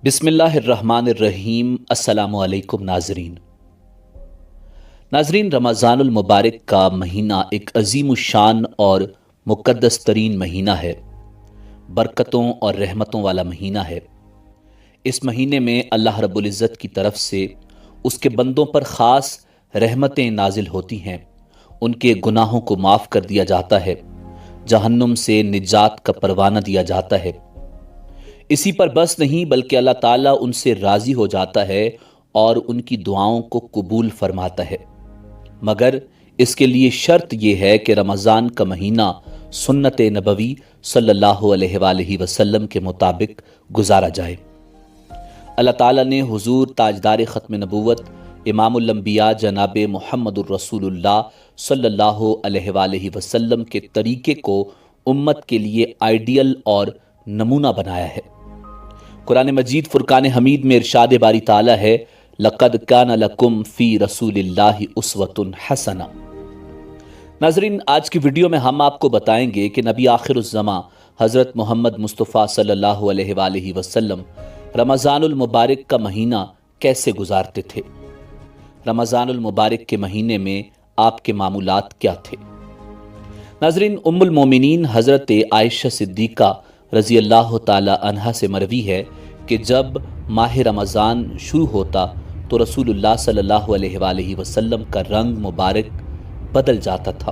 بسم اللہ الرحمن الرحیم۔ السلام علیکم ناظرین، رمضان المبارک کا مہینہ ایک عظیم الشان اور مقدس ترین مہینہ ہے، برکتوں اور رحمتوں والا مہینہ ہے۔ اس مہینے میں اللہ رب العزت کی طرف سے اس کے بندوں پر خاص رحمتیں نازل ہوتی ہیں، ان کے گناہوں کو معاف کر دیا جاتا ہے، جہنم سے نجات کا پروانہ دیا جاتا ہے۔ اسی پر بس نہیں بلکہ اللہ تعالیٰ ان سے راضی ہو جاتا ہے اور ان کی دعاؤں کو قبول فرماتا ہے، مگر اس کے لیے شرط یہ ہے کہ رمضان کا مہینہ سنت نبوی صلی اللہ علیہ وآلہ وسلم کے مطابق گزارا جائے۔ اللہ تعالیٰ نے حضور تاجدار ختم نبوت امام الانبیاء جناب محمد الرسول اللہ صلی اللہ علیہ وآلہ وسلم کے طریقے کو امت کے لیے آئیڈیل اور نمونہ بنایا ہے۔ قرآن مجید فرقان حمید میں ارشاد باری تعالیٰ ہے، لَقَدْ كَانَ لَكُمْ فِي رَسُولِ اللَّهِ أُسْوَةٌ حَسَنَةٌ۔ ناظرین، آج کی ویڈیو میں ہم آپ کو بتائیں گے کہ نبی آخر الزماں حضرت محمد مصطفیٰ صلی اللہ علیہ وآلہ وسلم رمضان المبارک کا مہینہ کیسے گزارتے تھے۔ رمضان المبارک کے مہینے میں آپ کے معمولات کیا تھے؟ ناظرین، ام المومنین حضرت عائشہ صدیقہ رضی اللہ تعالی عنہا سے مروی ہے کہ جب ماہ رمضان شروع ہوتا تو رسول اللہ صلی اللہ علیہ وآلہ وسلم کا رنگ مبارک بدل جاتا تھا۔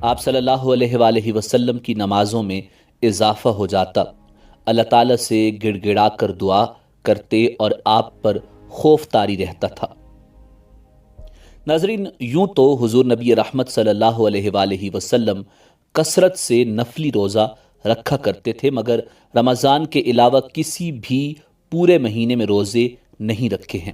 آپ صلی اللہ علیہ وآلہ وسلم کی نمازوں میں اضافہ ہو جاتا، اللہ تعالیٰ سے گڑ گڑا کر دعا کرتے اور آپ پر خوف طاری رہتا تھا۔ ناظرین، یوں تو حضور نبی رحمت صلی اللہ علیہ وآلہ وسلم کثرت سے نفلی روزہ رکھا کرتے تھے، مگر رمضان کے علاوہ کسی بھی پورے مہینے میں روزے نہیں رکھے ہیں۔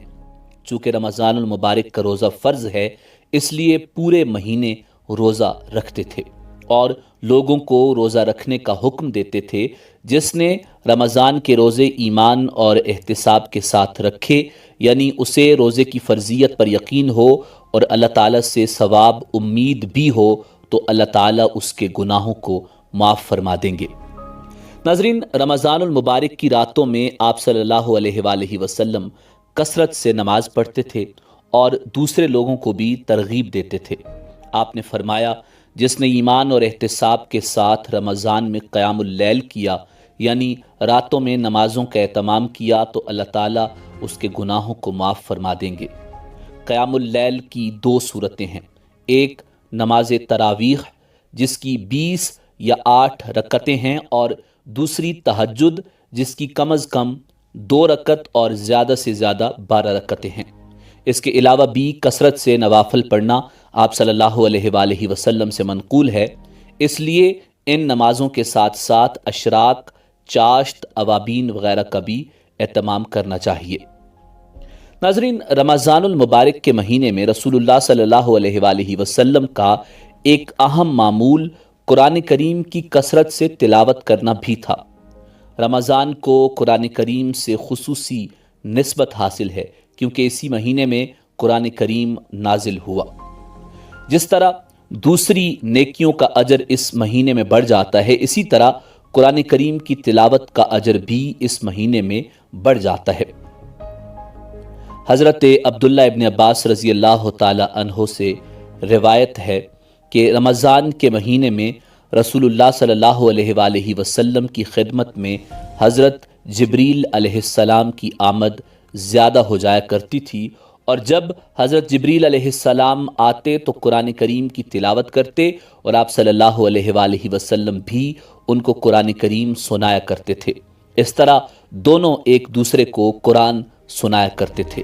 چونکہ رمضان المبارک کا روزہ فرض ہے، اس لیے پورے مہینے روزہ رکھتے تھے اور لوگوں کو روزہ رکھنے کا حکم دیتے تھے۔ جس نے رمضان کے روزے ایمان اور احتساب کے ساتھ رکھے، یعنی اسے روزے کی فرضیت پر یقین ہو اور اللہ تعالیٰ سے ثواب امید بھی ہو، تو اللہ تعالیٰ اس کے گناہوں کو معاف فرما دیں گے۔ ناظرین، رمضان المبارک کی راتوں میں آپ صلی اللہ علیہ وآلہ وسلم کثرت سے نماز پڑھتے تھے اور دوسرے لوگوں کو بھی ترغیب دیتے تھے۔ آپ نے فرمایا، جس نے ایمان اور احتساب کے ساتھ رمضان میں قیام اللیل کیا، یعنی راتوں میں نمازوں کا اہتمام کیا، تو اللہ تعالیٰ اس کے گناہوں کو معاف فرما دیں گے۔ قیام اللیل کی دو صورتیں ہیں، ایک نماز تراویح جس کی 20 یا 8 رکعتیں ہیں، اور دوسری تہجد جس کی کم از کم 2 رکعت اور زیادہ سے زیادہ 12 رکعتیں ہیں۔ اس کے علاوہ بھی کثرت سے نوافل پڑھنا آپ صلی اللہ علیہ وآلہ وسلم سے منقول ہے، اس لیے ان نمازوں کے ساتھ ساتھ اشراق، چاشت، اوابین وغیرہ کا بھی اہتمام کرنا چاہیے۔ ناظرین، رمضان المبارک کے مہینے میں رسول اللہ صلی اللہ علیہ وآلہ وسلم کا ایک اہم معمول قرآن کریم کی کثرت سے تلاوت کرنا بھی تھا۔ رمضان کو قرآن کریم سے خصوصی نسبت حاصل ہے کیونکہ اسی مہینے میں قرآن کریم نازل ہوا۔ جس طرح دوسری نیکیوں کا اجر اس مہینے میں بڑھ جاتا ہے، اسی طرح قرآن کریم کی تلاوت کا اجر بھی اس مہینے میں بڑھ جاتا ہے۔ حضرت عبداللہ ابن عباس رضی اللہ تعالی عنہ سے روایت ہے کہ رمضان کے مہینے میں رسول اللہ صلی اللہ علیہ وآلہ وسلم کی خدمت میں حضرت جبریل علیہ السلام کی آمد زیادہ ہو جایا کرتی تھی، اور جب حضرت جبریل علیہ السلام آتے تو قرآن کریم کی تلاوت کرتے، اور آپ صلی اللہ علیہ وآلہ وسلم بھی ان کو قرآن کریم سنایا کرتے تھے۔ اس طرح دونوں ایک دوسرے کو قرآن سنایا کرتے تھے۔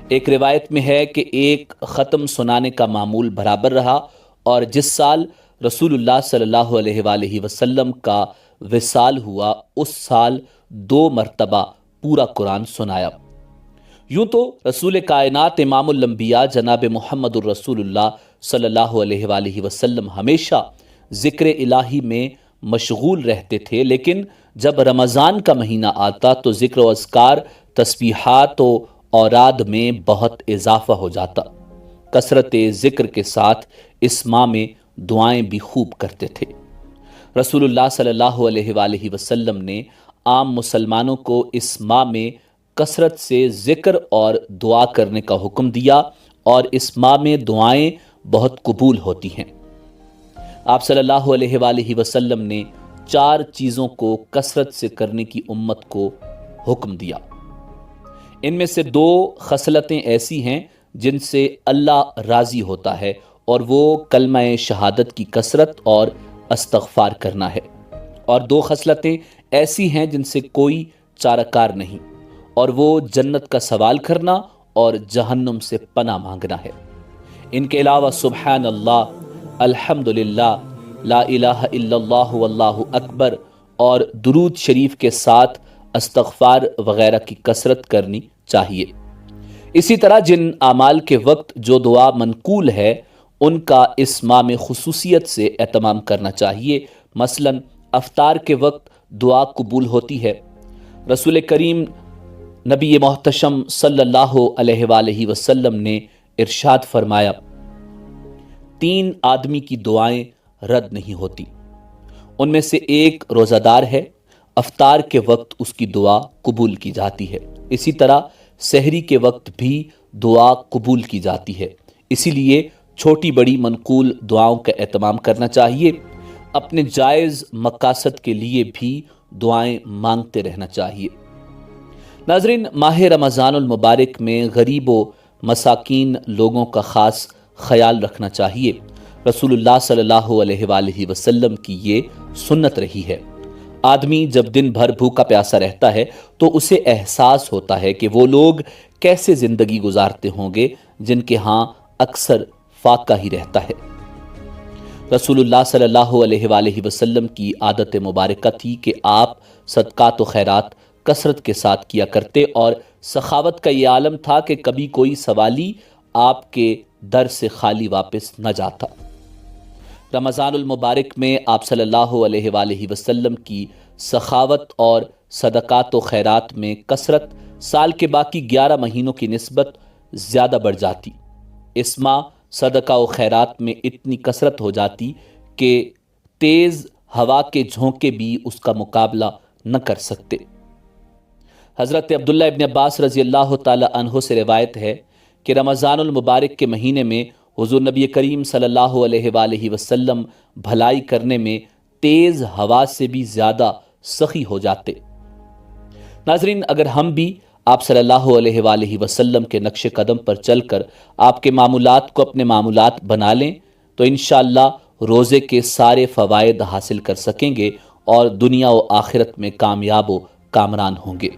ایک روایت میں ہے کہ ایک ختم سنانے کا معمول برابر رہا، اور جس سال رسول اللہ صلی اللہ علیہ وآلہ وسلم کا وصال ہوا، اس سال 2 مرتبہ پورا قرآن سنایا۔ یوں تو رسول کائنات امام الانبیاء جناب محمد الرسول اللہ صلی اللہ علیہ وآلہ وسلم ہمیشہ ذکر الہی میں مشغول رہتے تھے، لیکن جب رمضان کا مہینہ آتا تو ذکر و اذکار، تسبیحات و اوراد میں بہت اضافہ ہو جاتا۔ کثرت ذکر کے ساتھ اس ماہ میں دعائیں بھی خوب کرتے تھے۔ رسول اللہ صلی اللہ علیہ وآلہ وسلم نے عام مسلمانوں کو اس ماہ میں کثرت سے ذکر اور دعا کرنے کا حکم دیا، اور اس ماہ میں دعائیں بہت قبول ہوتی ہیں۔ آپ صلی اللہ علیہ وآلہ وسلم نے 4 چیزوں کو کثرت سے کرنے کی امت کو حکم دیا۔ ان میں سے 2 خصلتیں ایسی ہیں جن سے اللہ راضی ہوتا ہے، اور وہ کلمہ شہادت کی کثرت اور استغفار کرنا ہے، اور 2 خصلتیں ایسی ہیں جن سے کوئی چارہ کار نہیں، اور وہ جنت کا سوال کرنا اور جہنم سے پناہ مانگنا ہے۔ ان کے علاوہ سبحان اللہ، الحمدللہ، لا الہ الا اللہ واللہ اکبر اور درود شریف کے ساتھ استغفار وغیرہ کی کثرت کرنی چاہیے۔ اسی طرح جن اعمال کے وقت جو دعا منقول ہے ان کا اس ماہ میں خصوصیت سے اہتمام کرنا چاہیے۔ مثلا افطار کے وقت دعا قبول ہوتی ہے۔ رسول کریم نبی محتشم صلی اللہ علیہ وآلہ وسلم نے ارشاد فرمایا، 3 آدمی کی دعائیں رد نہیں ہوتی، ان میں سے ایک روزہ دار ہے، افطار کے وقت اس کی دعا قبول کی جاتی ہے۔ اسی طرح سحری کے وقت بھی دعا قبول کی جاتی ہے۔ اسی لیے چھوٹی بڑی منقول دعاؤں کا اہتمام کرنا چاہیے۔ اپنے جائز مقاصد کے لیے بھی دعائیں مانگتے رہنا چاہیے۔ ناظرین، ماہ رمضان المبارک میں غریب و مساکین لوگوں کا خاص خیال رکھنا چاہیے۔ رسول اللہ صلی اللہ علیہ وآلہ وسلم کی یہ سنت رہی ہے۔ آدمی جب دن بھر بھوکا پیاسا رہتا ہے تو اسے احساس ہوتا ہے کہ وہ لوگ کیسے زندگی گزارتے ہوں گے جن کے ہاں اکثر فاقہ ہی رہتا ہے۔ رسول اللہ صلی اللہ علیہ وآلہ وسلم کی عادت مبارکہ تھی کہ آپ صدقات و خیرات کثرت کے ساتھ کیا کرتے، اور سخاوت کا یہ عالم تھا کہ کبھی کوئی سوالی آپ کے در سے خالی واپس نہ جاتا۔ رمضان المبارک میں آپ صلی اللہ علیہ وآلہ وسلم کی سخاوت اور صدقات و خیرات میں کثرت سال کے باقی 11 مہینوں کی نسبت زیادہ بڑھ جاتی۔ اس ماہ صدقہ و خیرات میں اتنی کثرت ہو جاتی کہ تیز ہوا کے جھونکے بھی اس کا مقابلہ نہ کر سکتے۔ حضرت عبداللہ ابن عباس رضی اللہ تعالی عنہ سے روایت ہے کہ رمضان المبارک کے مہینے میں حضور نبی کریم صلی اللہ علیہ وآلہ وسلم بھلائی کرنے میں تیز ہوا سے بھی زیادہ سخی ہو جاتے۔ ناظرین، اگر ہم بھی آپ صلی اللہ علیہ وآلہ وسلم کے نقش قدم پر چل کر آپ کے معمولات کو اپنے معمولات بنا لیں تو انشاءاللہ روزے کے سارے فوائد حاصل کر سکیں گے اور دنیا و آخرت میں کامیاب و کامران ہوں گے۔